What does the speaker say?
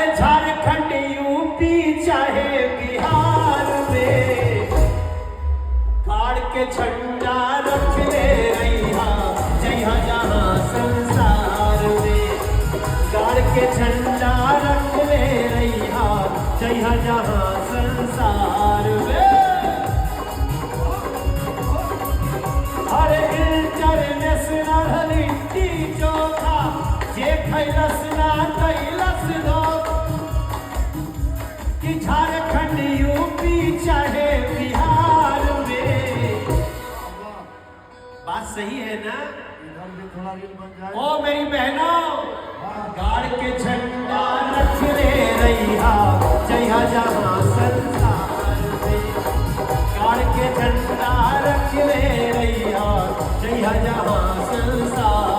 अरे झारखंड यूपी चाहे बिहार में गाड़ के झंडा रख ले रैया जहाँ जहाँ संसार में, गाड़ के झंडा रख ले रैया जहाँ जहाँ संसार में। अरे इंटरनेशनल लिट्टी चोखा जे खैलस ना कैलस दो कि झारखंड यूपी चाहे बिहार में। बात सही है ना? इधर भी थोड़ा रील बन जाए। ओ मेरी बहनों, गाड़ के झंडा रख ले रैया जहाँ जहाँ संसार में, गाड़ के झंडा रख ले रैया जहाँ जहाँ संसार